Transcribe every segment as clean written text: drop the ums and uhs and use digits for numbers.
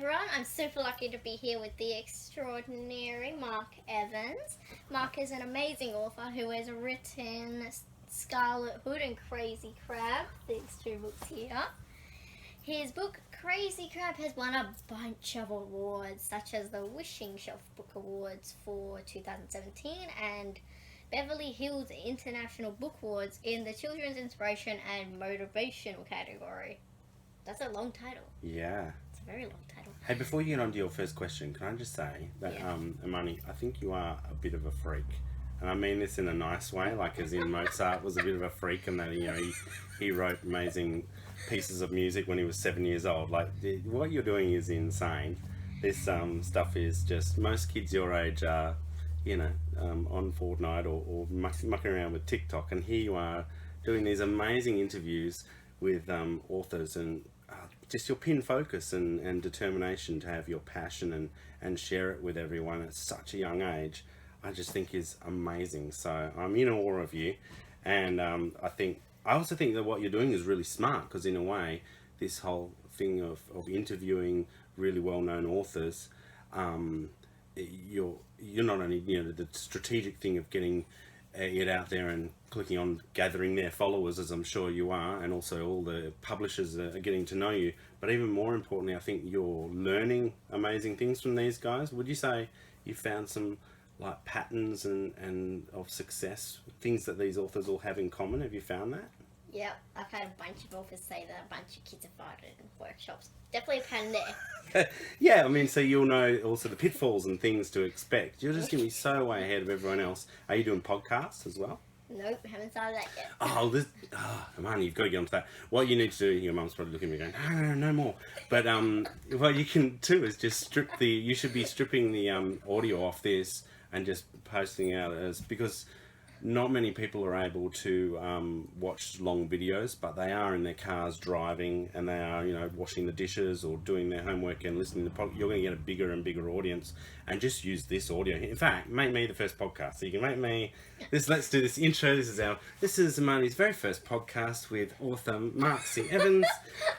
everyone. I'm super lucky to be here with the extraordinary Mark Evans. Mark is an amazing author who has written Scarlet Hood and Crazy Crab, these two books here. His book Crazy Crab has won a bunch of awards, such as the Wishing Shelf Book Awards for 2017 and Beverly Hills International Book Awards in the Children's Inspiration and Motivational category. That's a long title. Yeah. It's a very long title. Hey, before you get on to your first question, can I just say that, Imani, I think you are a bit of a freak. And I mean this in a nice way, like as in Mozart was a bit of a freak and that, he wrote amazing pieces of music when he was 7 years old. Like, what you're doing is insane. This stuff is just, most kids your age are, on Fortnite or mucking around with TikTok. And here you are doing these amazing interviews with authors and just your pin focus and determination to have your passion and share it with everyone at such a young age, I just think is amazing. So I'm in awe of you, and I also think that what you're doing is really smart, because in a way this whole thing of interviewing really well-known authors, you're not only the strategic thing of getting it out there and clicking on gathering their followers, as I'm sure you are, and also all the publishers are getting to know you, but even more importantly, I think you're learning amazing things from these guys. Would you say you found some like patterns and of success, things that these authors all have in common? Have you found that? Yep, I've had a bunch of authors say that a bunch of kids have found it in workshops. Definitely a pattern there. Yeah, I mean, so you'll know also the pitfalls and things to expect. You're just going to be so way ahead of everyone else. Are you doing podcasts as well? Nope, haven't started that yet. Man, you've got to get onto that. What you need to do, your mum's probably looking at me going, no more. But what you can do is just you should be stripping the audio off this and just posting out because not many people are able to watch long videos, but they are in their cars driving, and they are, washing the dishes or doing their homework and listening to podcasts. You're going to get a bigger and bigger audience, and just use this audio. In fact, make me the first podcast. So you can make me this. Let's do this intro. This is Imani's very first podcast with author Mark C. Evans.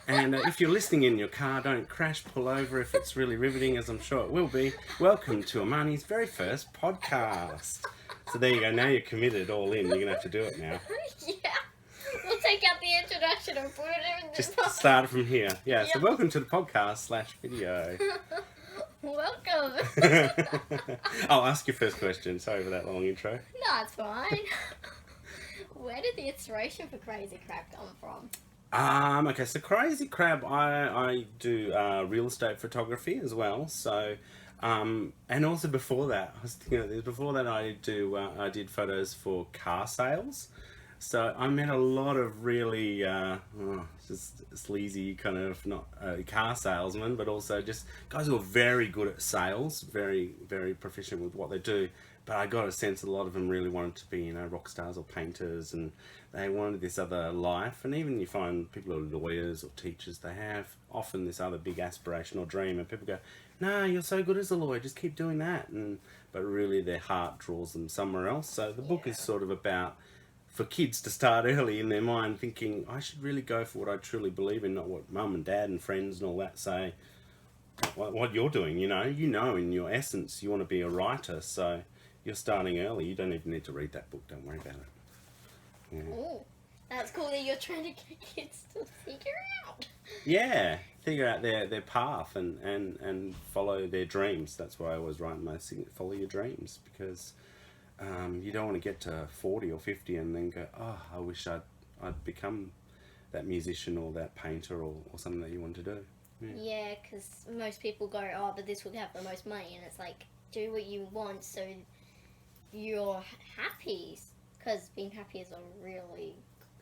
And if you're listening in your car, don't crash, pull over if it's really riveting, as I'm sure it will be. Welcome to Imani's very first podcast. So there you go, now you're committed all in, you're going to have to do it now. Yeah, we'll take out the introduction and put it in the Just start from here. Yeah, so welcome to the podcast/video. Welcome. I'll ask your first question, sorry for that long intro. No, it's fine. Where did the inspiration for Crazy Crab come from? Okay, so Crazy Crab, I do real estate photography as well, so... and also before that, I did photos for car sales. So I met a lot of really just sleazy kind of not car salesmen, but also just guys who are very good at sales, very, very proficient with what they do. But I got a sense a lot of them really wanted to be, rock stars or painters, and they wanted this other life. And even you find people who are lawyers or teachers, they have often this other big aspirational dream, and people go, "No, you're so good as a lawyer, just keep doing that." But really their heart draws them somewhere else. So the book is sort of about, for kids to start early in their mind thinking, I should really go for what I truly believe in, not what mum and dad and friends and all that say. What you're doing, in your essence, you want to be a writer, so you're starting early. You don't even need to read that book, don't worry about it. Yeah. Ooh, that's cool that you're trying to get kids to figure out. Yeah, figure out their path and follow their dreams. That's why I always write my follow your dreams, because you don't want to get to 40 or 50 and then go, I wish I'd become that musician or that painter or something that you want to do. Yeah, because most people go, but this would have the most money, and it's like, do what you want so you're happy, because being happy is a really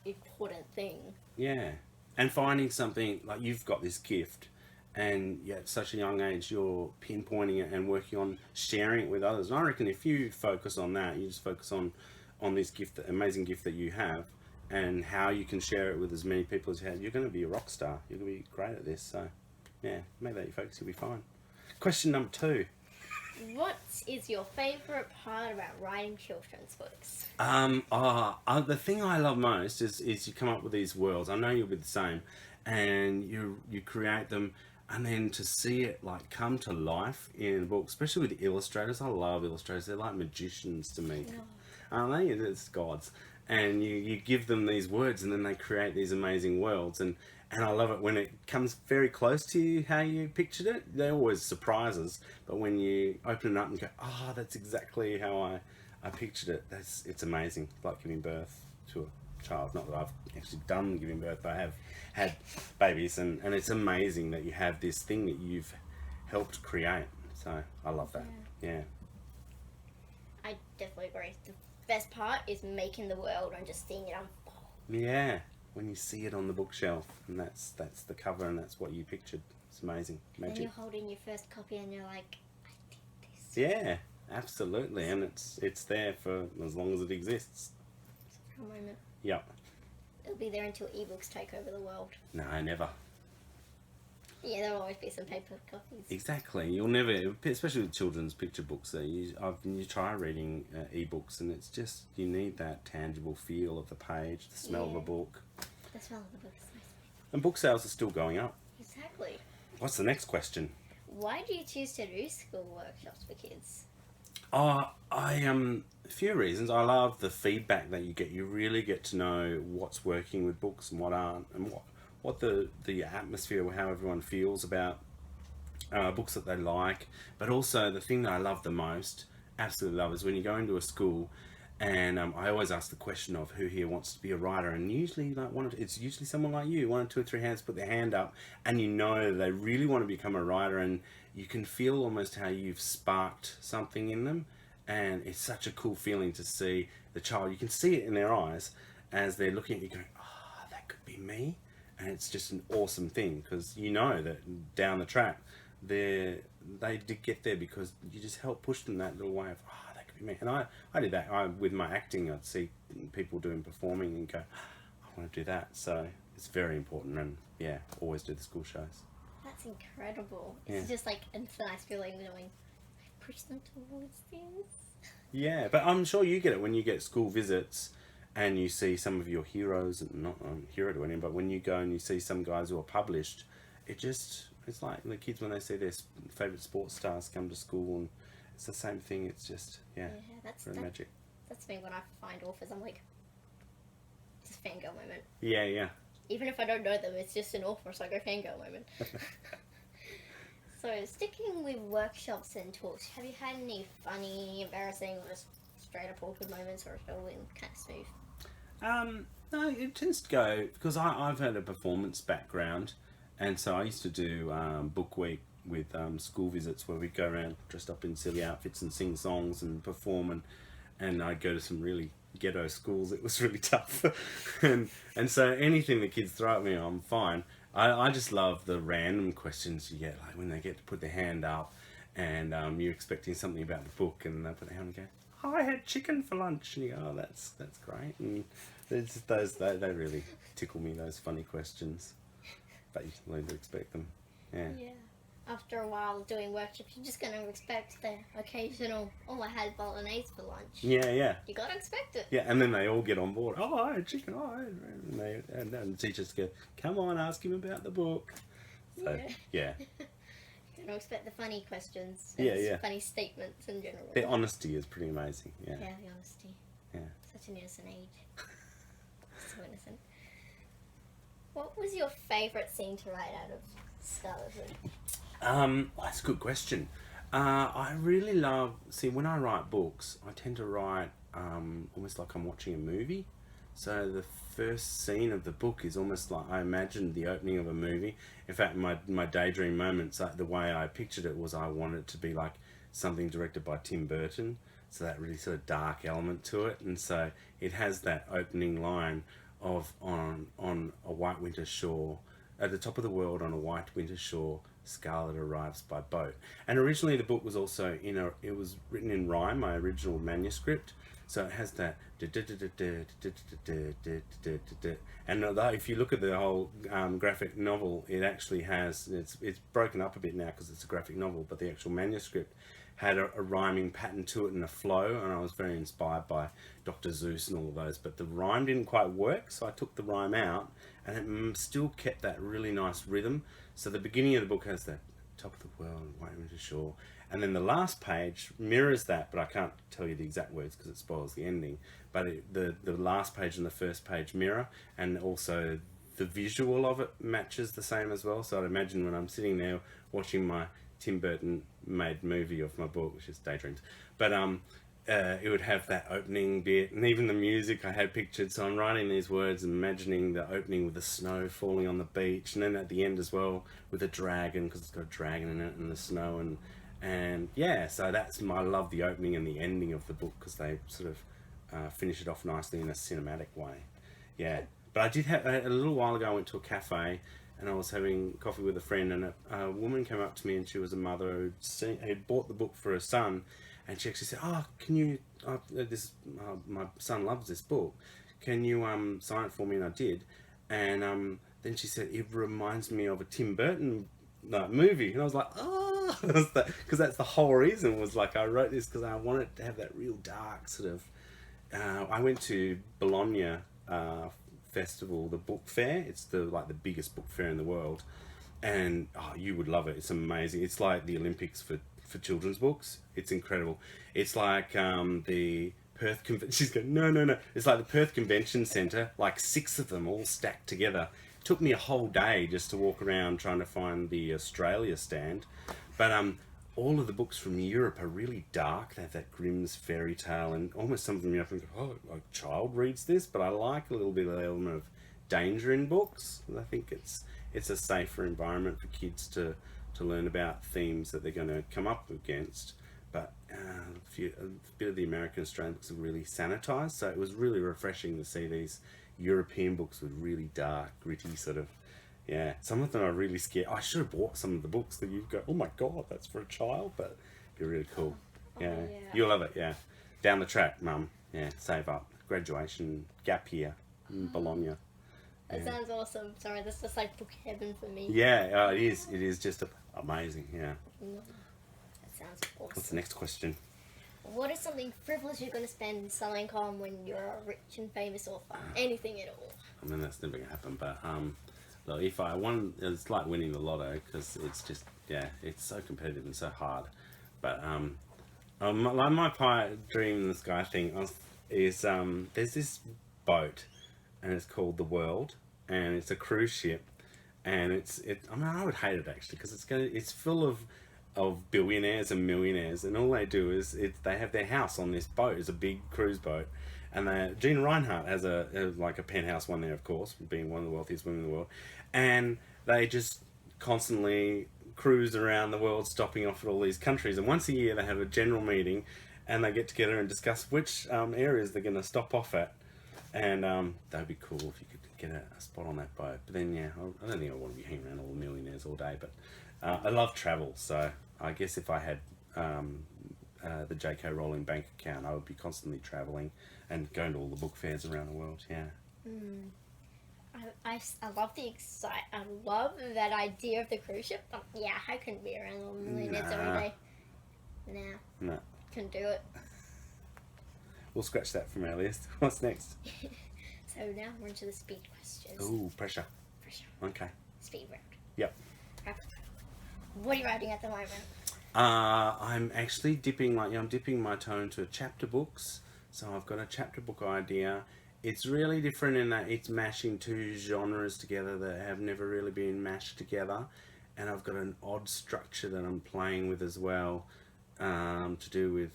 important thing. Yeah, and finding something, like you've got this gift, and at such a young age you're pinpointing it and working on sharing it with others. And I reckon if you focus on that, you just focus on this gift, the amazing gift that you have, and how you can share it with as many people as you have, you're going to be a rock star. You're going to be great at this. So yeah, make that your focus, you'll be fine. Question number 2. What is your favourite part about writing children's books? The thing I love most is you come up with these worlds. I know you'll be the same, and you create them and then to see it like come to life in a book, especially with the illustrators. I love illustrators. They're like magicians to me, aren't they? It's gods. And you give them these words, and then they create these amazing worlds. And I love it when it comes very close to you, how you pictured it. They're always surprises, but when you open it up and go, oh, that's exactly how I pictured it. It's amazing. Like giving birth to a child. Not that I've actually done giving birth, but I have had babies, and it's amazing that you have this thing that you've helped create. So I love that. Yeah. I definitely agree. The best part is making the world and just seeing it unfold. Yeah. When you see it on the bookshelf, and that's the cover, and that's what you pictured. It's amazing. Magic. And you're holding your first copy and you're like, I did this. Yeah, absolutely. And it's there for as long as it exists. For a moment. Yep. It'll be there until ebooks take over the world. No, never. Yeah, there'll always be some paper copies. Exactly. You'll never, especially with children's picture books, you try reading ebooks, and it's just, you need that tangible feel of the page, the smell of a book. The smell of the book is nice. And book sales are still going up. Exactly. What's the next question? Why do you choose to do school workshops for kids? A few reasons. I love the feedback that you get. You really get to know what's working with books and what aren't, and what the atmosphere, how everyone feels about books that they like. But also the thing that I love the most, absolutely love, is when you go into a school, and I always ask the question of who here wants to be a writer, and usually it's usually someone like you. 1 or 2 or 3 hands put their hand up, and you know they really want to become a writer, and you can feel almost how you've sparked something in them. And it's such a cool feeling to see the child. You can see it in their eyes as they're looking at you going, oh, that could be me. And it's just an awesome thing, because you know that down the track they did get there because you just helped push them that little way of, oh, that could be me. And I did that. With my acting, I'd see people doing performing and go, I want to do that. So it's very important, and yeah, always do the school shows. That's incredible. It's just like, it's a nice feeling knowing I push them towards this. Yeah, but I'm sure you get it when you get school visits and you see some of your heroes, not a hero to anyone, but when you go and you see some guys who are published, it's like the kids when they see their favourite sports stars come to school, and it's the same thing. It's just, that's magic. That's me when I find authors. I'm like, it's a fangirl moment. Yeah. Even if I don't know them, it's just an author, so I go fangirl moment. So, sticking with workshops and talks, have you had any funny, embarrassing, or just straight up awkward moments, or is it all been kind of smooth? No, it tends to go, because I've had a performance background, and so I used to do book week with school visits where we'd go around dressed up in silly outfits and sing songs and perform, and I'd go to some really ghetto schools. It was really tough. and so anything the kids throw at me, I'm fine. I just love the random questions you get, like when they get to put their hand up and you're expecting something about the book, and they put their hand and go, oh, I had chicken for lunch, and you go, oh, that's great. And it's those, they really tickle me, those funny questions, but you can learn to expect them. Yeah. After a while doing workshops, you're just going to expect the occasional, oh, I had bolognese for lunch. Yeah. You got to expect it. Yeah, and then they all get on board. Oh, I had chicken. Oh, I had... And the teachers go, come on, ask him about the book. So, yeah. You don't expect the funny questions. Yeah. Funny statements in general. The honesty is pretty amazing. Yeah, the honesty. Yeah. Such an innocent age. So innocent. What was your favourite scene to write out of Scarlet Hood? That's a good question. I really love, when I write books, I tend to write almost like I'm watching a movie. So the first scene of the book is almost like I imagined the opening of a movie. In fact, my daydream moments, the way I pictured it was I wanted it to be like something directed by Tim Burton. So that really sort of dark element to it. And so it has that opening line of on a white winter shore, at the top of the world on a white winter shore, Scarlet arrives by boat. And originally the book was also it was written in rhyme, my original manuscript. So it has that, and if you look at the whole graphic novel, it actually has, it's broken up a bit now because it's a graphic novel, but the actual manuscript had a rhyming pattern to it and a flow, and I was very inspired by Dr. Seuss and all of those, but the rhyme didn't quite work, so I took the rhyme out, and it still kept that really nice rhythm. So the beginning of the book has that top of the world, waiting to shore, and then the last page mirrors that, but I can't tell you the exact words because it spoils the ending. But the last page and the first page mirror, and also the visual of it matches the same as well. So I'd imagine when I'm sitting there watching my Tim Burton made movie of my book, which is Daydreams, but it would have that opening bit, and even the music I had pictured. So I'm writing these words and imagining the opening with the snow falling on the beach, and then at the end as well with a dragon, because it's got a dragon in it, and the snow, and yeah. So I love the opening and the ending of the book because they sort of finish it off nicely in a cinematic way. Yeah. But I did have a little while ago. I went to a cafe and I was having coffee with a friend, and a woman came up to me, and she was a mother who'd bought the book for her son. And she actually said, "Oh, can you? My son loves this book. Can you sign it for me?" And I did. And then she said, "It reminds me of a Tim Burton movie." And I was like, "Oh," because that's the whole reason. Was like I wrote this because I wanted to have that real dark sort of. I went to Bologna festival, the book fair. It's the biggest book fair in the world, and you would love it. It's amazing. It's like the Olympics for children's books. It's incredible. It's like the Perth Convention. She's going, no. It's like the Perth Convention Centre, like 6 of them all stacked together. It took me a whole day just to walk around trying to find the Australia stand. But all of the books from Europe are really dark. They have that Grimm's fairy tale, and almost some of them you think, oh, a child reads this, but I like a little bit of the element of danger in books. I think it's a safer environment for kids to learn about themes that they're going to come up against. But a bit of the American Australian books are really sanitized, so it was really refreshing to see these European books with really dark, gritty sort of, yeah. Some of them are really scary. I should have bought some of the books that you go, oh my god, that's for a child, but it'd be really cool. Yeah, you'll love it. Yeah, down the track, Mum. Yeah, save up, graduation, gap year in Bologna. That sounds awesome. Sorry, that's just like book heaven for me. Yeah, it is. It is just amazing. Yeah. That sounds awesome. What's the next question? What is something frivolous you're going to spend in selling calm when you're a rich and famous author? Anything at all. I mean, that's never going to happen. But look, if I won, it's like winning the lotto because it's just it's so competitive and so hard. But my pipe dream in the sky thing is there's this boat, and it's called the World, and it's a cruise ship, and I mean, I would hate it actually because it's full of billionaires and millionaires, and all they do is they have their house on this boat. It's a big cruise boat, and Gina Reinhardt has a penthouse one there, of course, being one of the wealthiest women in the world, and they just constantly cruise around the world, stopping off at all these countries, and once a year they have a general meeting, and they get together and discuss which areas they're going to stop off at. And that'd be cool if you could get a spot on that boat. But then, I don't think I want to be hanging around all the millionaires all day. But I love travel, so I guess if I had the J.K. Rowling bank account, I would be constantly traveling and going to all the book fairs around the world. Yeah. I love I love that idea of the cruise ship. Yeah, I couldn't be around all the millionaires every day. No. Couldn't do it. We'll scratch that from our list. What's next? So now we're into the speed questions. Ooh, pressure. Okay. Speed round. Yep. What are you writing at the moment? I'm actually dipping my toe into chapter books. So I've got a chapter book idea. It's really different in that it's mashing 2 genres together that have never really been mashed together. And I've got an odd structure that I'm playing with as well. To do with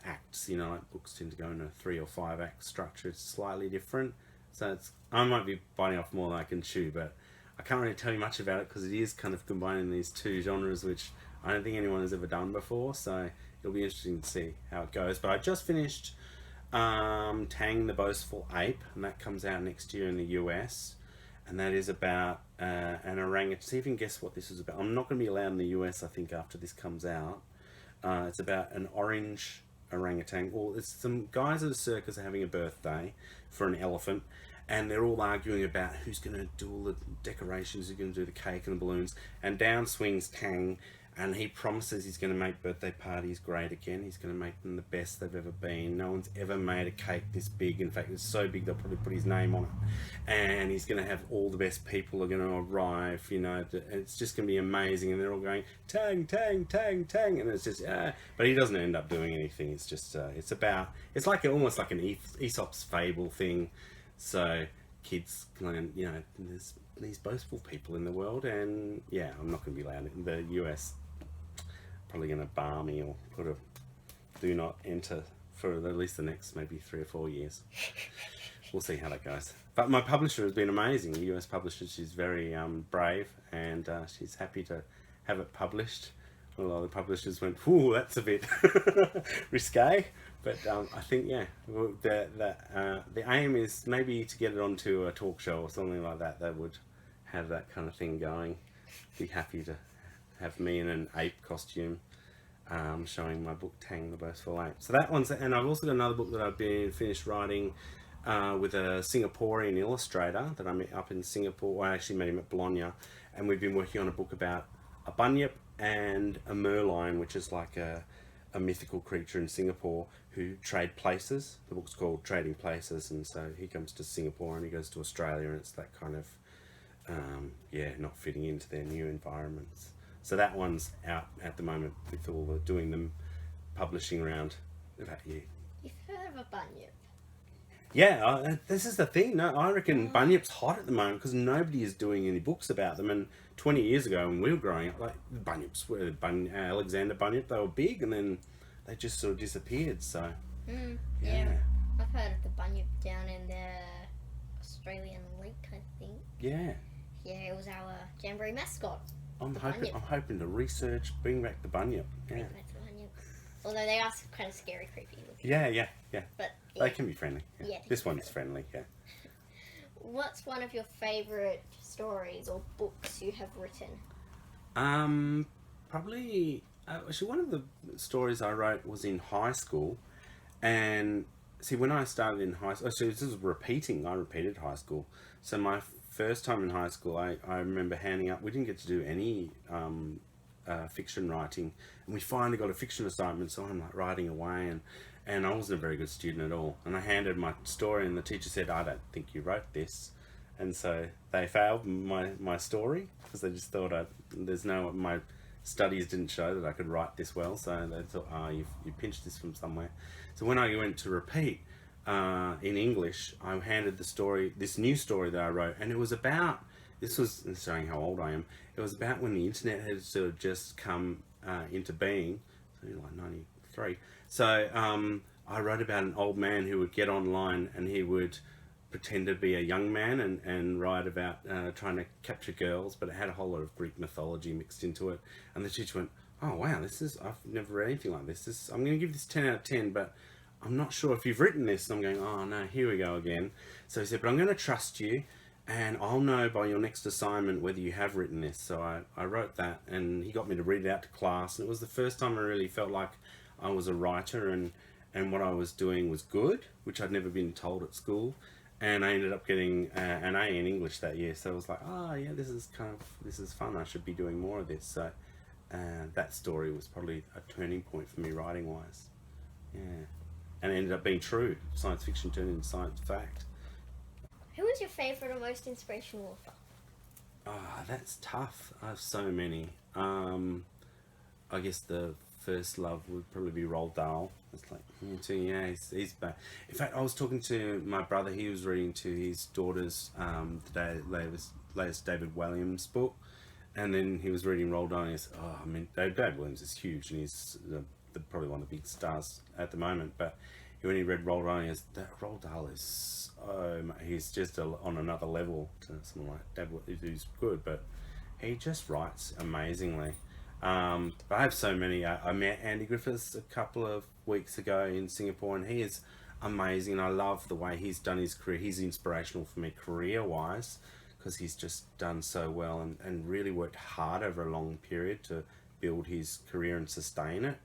acts, like books tend to go in a 3 or 5 act structure. It's slightly different, so I might be biting off more than I can chew, but I can't really tell you much about it because it is kind of combining these 2 genres, which I don't think anyone has ever done before. So it'll be interesting to see how it goes. But I just finished Tang the Boastful Ape, and that comes out next year in the US, and that is about an orangutan. See if you can guess what this is about. I'm not going to be allowed in the US, I think, after this comes out. It's about an orange orangutan. Well, it's some guys at a circus are having a birthday for an elephant, and they're all arguing about who's going to do all the decorations, who's going to do the cake and the balloons. And down swings Tang, and he promises he's going to make birthday parties great again. He's going to make them the best they've ever been. No one's ever made a cake this big. In fact, it's so big they'll probably put his name on it. And he's going to have all the best people are going to arrive. You know, it's just going to be amazing. And they're all going tang, tang, tang, tang, and it's just but he doesn't end up doing anything. It's just it's like almost like an Aesop's fable thing. So kids can, you know, there's these boastful people in the world, and yeah, I'm not going to be loud in the US. Probably going to bar me or put a do not enter for at least the next maybe 3 or 4 years. We'll see how that goes. But my publisher has been amazing. The US publisher, she's very brave, and she's happy to have it published. A lot of the publishers went, "Whoa, that's a bit risque," but I think the aim is maybe to get it onto a talk show or something like that. That would have that kind of thing going. Be happy to have me in an ape costume, showing my book Tang the Boastful Ape. So that one's, and I've also got another book that I've been finished writing with a Singaporean illustrator that I met up in Singapore. I actually met him at Bologna, and we've been working on a book about a bunyip and a merlion, which is like a mythical creature in Singapore who trade places. The book's called Trading Places, and so he comes to Singapore and he goes to Australia, and it's that kind of not fitting into their new environments. So that one's out at the moment with all the doing them publishing around about you. You've heard of a bunyip? Yeah, this is the thing. No, I reckon bunyip's hot at the moment because nobody is doing any books about them. And 20 years ago when we were growing up, like bunyips were Alexander Bunyip, they were big, and then they just sort of disappeared. So yeah, I've heard of the bunyip down in the Australian lake, I think. Yeah, it was our Jamboree mascot. I'm hoping to research, bring back the bunyip. Yeah. Bring back the bunyip. Although they are kind of scary, creepy looking. Yeah. But They can be friendly. Yeah, this one's friendly. Yeah. What's one of your favourite stories or books you have written? Probably actually one of the stories I wrote was in high school, and see when I started in high school, so this is repeating. I repeated high school, so my first time in high school, I remember handing up. We didn't get to do any fiction writing, and we finally got a fiction assignment. So I'm like writing away, and I wasn't a very good student at all. And I handed my story, and the teacher said, "I don't think you wrote this," and so they failed my story because they just thought my studies didn't show that I could write this well. So they thought, you pinched this from somewhere. So when I went to repeat. In English, I handed this new story that I wrote, and it was about, this was showing how old I am, it was about when the internet had sort of just come into being, so like 93. So I wrote about an old man who would get online and he would pretend to be a young man and write about trying to capture girls, but it had a whole lot of Greek mythology mixed into it. And the teacher went, "Oh wow, I've never read anything like this. I'm going to give this 10 out of 10, but I'm not sure if you've written this." And I'm going, "Oh no, here we go again." So he said, "But I'm going to trust you, and I'll know by your next assignment whether you have written this." So I wrote that, and he got me to read it out to class, and it was the first time I really felt like I was a writer, and what I was doing was good, which I'd never been told at school. And I ended up getting an A in English that year. So I was like, "Oh yeah, this is fun. I should be doing more of this." So that story was probably a turning point for me writing wise. Yeah. And it ended up being true. Science fiction turned into science fact. Who was your favourite or most inspirational author? That's tough. I have so many. I guess the first love would probably be Roald Dahl. It's like, yeah, he's back. In fact, I was talking to my brother. He was reading to his daughters the latest David Walliams book, and then he was reading Roald Dahl. And he said, David Walliams is huge, and he's probably one of the big stars at the moment. But when he read Roald Dahl, he goes, Roald Dahl is he's just on another level to someone like David, who's good, but he just writes amazingly. But I have so many. I met Andy Griffiths a couple of weeks ago in Singapore, and he is amazing. I love the way he's done his career. He's inspirational for me career-wise because he's just done so well and really worked hard over a long period to build his career and sustain it.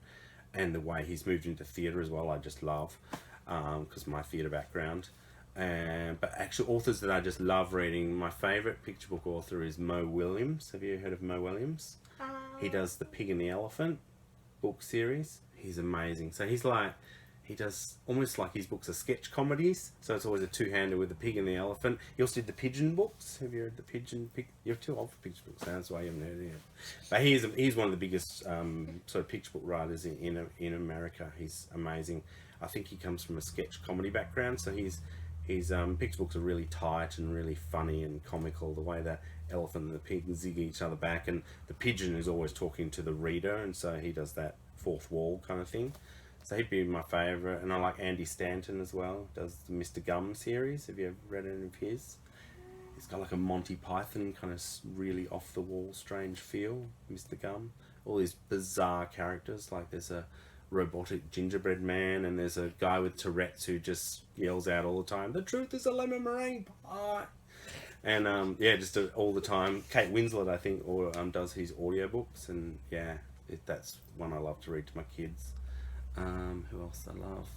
And the way he's moved into theatre as well, I just love, because my theatre background. But actual authors that I just love reading, my favourite picture book author is Mo Willems. Have you heard of Mo Willems? He does the Pig and the Elephant book series. He's amazing. So he's like, he does almost like his books are sketch comedies. So it's always a two-hander with the Pig and the Elephant. He also did the Pigeon books. Have you read the Pigeon? You're too old for picture books. That's why you haven't heard it yet. But he's one of the biggest sort of picture book writers in America. He's amazing. I think he comes from a sketch comedy background. So his picture books are really tight and really funny and comical. The way the elephant and the pig zig each other back, and the pigeon is always talking to the reader, and so he does that fourth wall kind of thing. So he'd be my favourite. And I like Andy Stanton as well. Does the Mr. Gum series. Have you ever read any of his? He's got like a Monty Python kind of really off the wall strange feel, Mr. Gum. All these bizarre characters, like there's a robotic gingerbread man, and there's a guy with Tourette's who just yells out all the time, "The truth is a lemon meringue pie." And yeah, just all the time. Kate Winslet, I think, does his audiobooks, and yeah, that's one I love to read to my kids. Who else I love?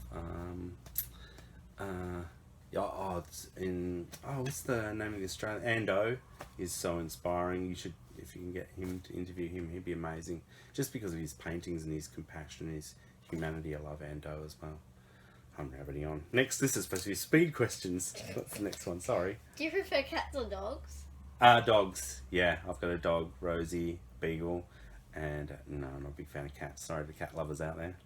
What's the name of the Australian? Ando is so inspiring. You should, if you can get him to interview him, he'd be amazing. Just because of his paintings and his compassion and his humanity, I love Ando as well. I'm already on. Next, this is supposed to be speed questions. What's the next one? Sorry. Do you prefer cats or dogs? Dogs. Yeah, I've got a dog, Rosie, Beagle, and no, I'm not a big fan of cats. Sorry to cat lovers out there.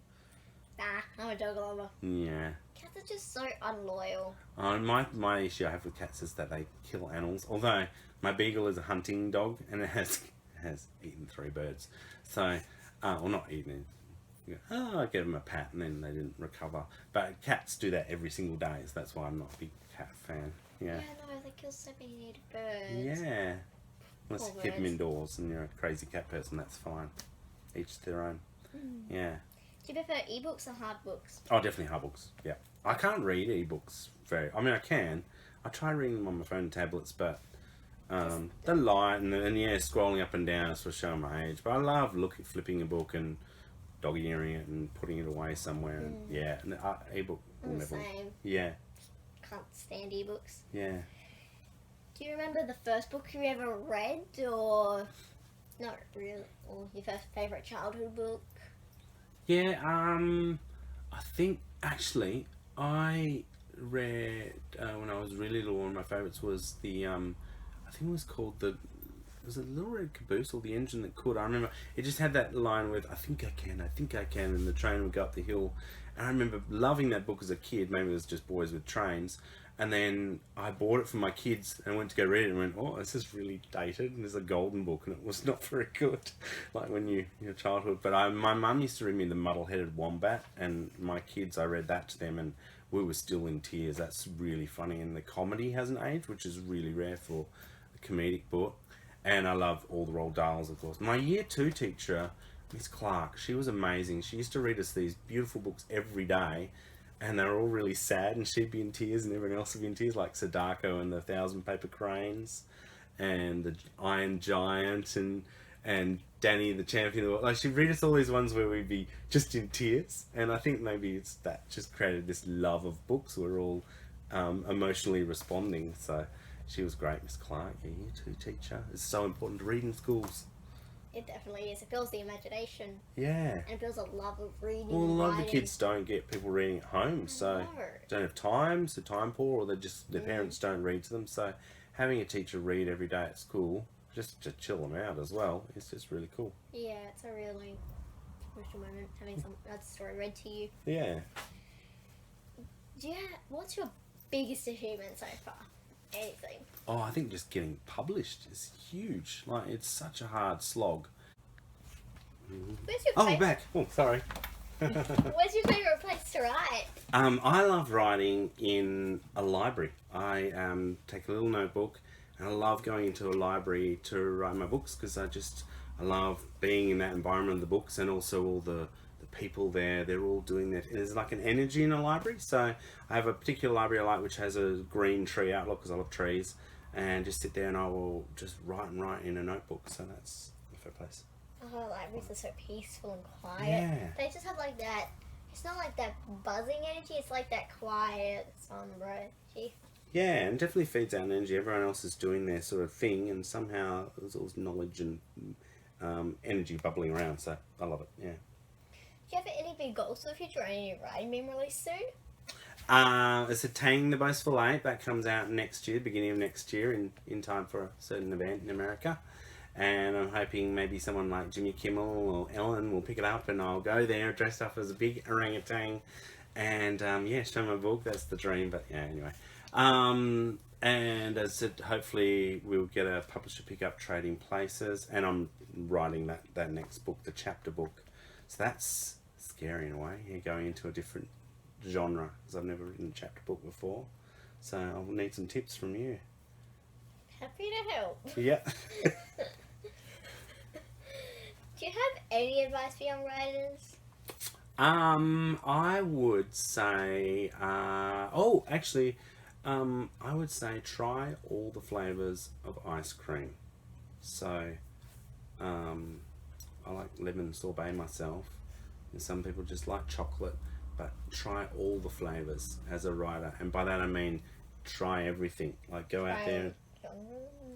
Nah, I'm a dog lover. Yeah. Cats are just so unloyal. My issue I have with cats is that they kill animals. Although my Beagle is a hunting dog and it has eaten 3 birds. So, well, not eaten. I gave them a pat and then they didn't recover. But cats do that every single day, so that's why I'm not a big cat fan. Yeah. Yeah, no, they kill so many native birds. Yeah. Unless Poor you keep them birds. indoors and you're a crazy cat person, that's fine. Each to their own. Yeah. Do you prefer ebooks or hard books? Oh, definitely hard books. Yeah. I can't read ebooks I mean, I can. I try reading them on my phone and tablets, but they're light and yeah, scrolling up and down is for showing my age. But I love flipping a book and dog-earing it and putting it away somewhere. And, yeah, and ebook will I'm the never. same. Yeah. Can't stand ebooks. Yeah. Do you remember the first book you ever read, or not really, or your first favourite childhood book? Yeah, I think actually I read when I was really little. One of my favourites was the I think it was called was it Little Red Caboose or The Engine That Could? I remember it just had that line with I think I can, and the train would go up the hill. And I remember loving that book as a kid. Maybe it was just boys with trains. And then I bought it for my kids and went to go read it and went, oh, this is really dated. And there's a golden book and it was not very good, like when your childhood. But my mum used to read me The Muddle-Headed Wombat, and my kids, I read that to them and we were still in tears. That's really funny. And the comedy hasn't aged, which is really rare for a comedic book. And I love all the Roald Dahls, of course. My year 2 teacher, Miss Clark, she was amazing. She used to read us these beautiful books every day. And they were all really sad, and she'd be in tears, and everyone else would be in tears, like Sadako and the Thousand Paper Cranes, and the Iron Giant, and Danny the Champion of the World. Like, she'd read us all these ones where we'd be just in tears, and I think maybe it's that just created this love of books. We're all emotionally responding, so she was great, Miss Clark. Yeah, year 2 teacher. It's so important to read in schools. It definitely is. It builds the imagination. Yeah. And it builds a love of reading. Well, a lot of the writing. kids don't get people reading at home, so know. don't have time, so time poor, or their parents don't read to them. So having a teacher read every day at school, just to chill them out as well, is just really cool. Yeah, it's a really emotional moment having that story read to you. Yeah. What's your biggest achievement so far? Anything? Oh, I think just getting published is huge. Like, it's such a hard slog. Where's your Oh, back. Oh, sorry. Where's your favourite place to write? I love writing in a library. I take a little notebook and I love going into a library to write my books because I love being in that environment of the books, and also all the people there. They're all doing that. There's like an energy in a library. So I have a particular library I like which has a green tree outlook because I love trees, and just sit there and I will just write in a notebook. So that's my favourite place. Oh, libraries are so peaceful and quiet. Yeah. They just have like that. It's not like that buzzing energy. It's like that quiet, somber energy. Yeah, and definitely feeds out energy. Everyone else is doing their sort of thing, and somehow there's all this knowledge and energy bubbling around. So I love it. Yeah. Do you have any big goals for the future or any riding being released soon? It's a Tang the Boastful 8 that comes out next year, beginning of next year, in time for a certain event in America. And I'm hoping maybe someone like Jimmy Kimmel or Ellen will pick it up, and I'll go there dressed up as a big orangutan and show my book. That's the dream. But yeah, anyway. And as I said, hopefully we'll get a publisher pick up Trading Places, and I'm writing that next book, the chapter book. So that's scary in a way. Yeah, going into a different genre, because I've never written a chapter book before. So I'll need some tips from you. Happy to help. Yeah. Do you have any advice for young riders? I would say, I would say try all the flavors of ice cream. So, I like lemon sorbet myself, and some people just like chocolate, but try all the flavors as a rider. And by that I mean, try everything. Like go out there.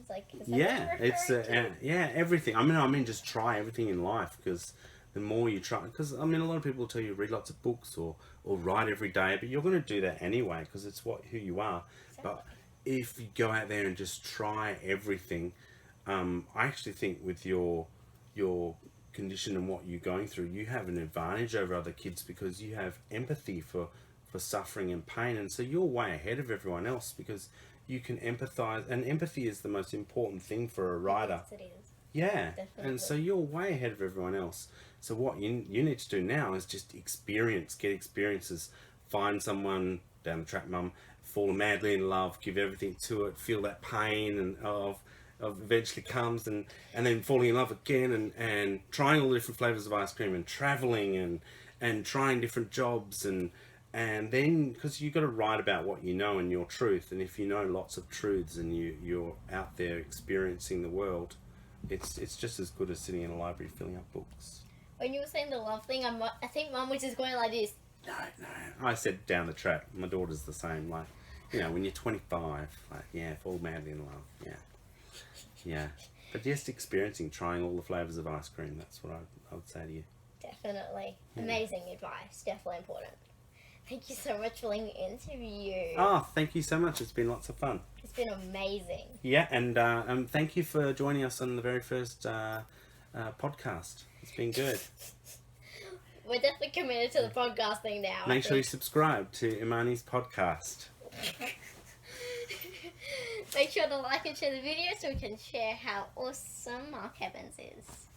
Like, Yeah, it's everything. I mean, just try everything in life, because the more you try, because a lot of people tell you read lots of books or write every day, but you're going to do that anyway because it's who you are. Exactly. But if you go out there and just try everything, I actually think with your condition and what you're going through, you have an advantage over other kids because you have empathy for suffering and pain, and so you're way ahead of everyone else because you can empathize, and empathy is the most important thing for a rider. Yes, it is. Yeah, Definitely. And so you're way ahead of everyone else. So what you need to do now is just get experiences, find someone down the track, mum, fall madly in love, give everything to it, feel that pain and of eventually comes, and then falling in love again, and trying all the different flavors of ice cream, and traveling and trying different jobs, and then because you got to write about what you know and your truth, and if you know lots of truths and you're out there experiencing the world, it's just as good as sitting in a library filling up books. When you were saying the love thing, I think Mum was just going like this. No, I said down the track. My daughter's the same. Like, when you're 25, fall madly in love. Yeah. But just trying all the flavors of ice cream. That's what I would say to you. Definitely. Yeah. Amazing advice. Definitely important. Thank you so much for letting me interview you. Oh, thank you so much. It's been lots of fun. It's been amazing. Yeah, and thank you for joining us on the very first podcast. It's been good. We're definitely committed to the podcasting now. Make sure you subscribe to Imani's podcast. Make sure to like and share the video so we can share how awesome Mark Evans is.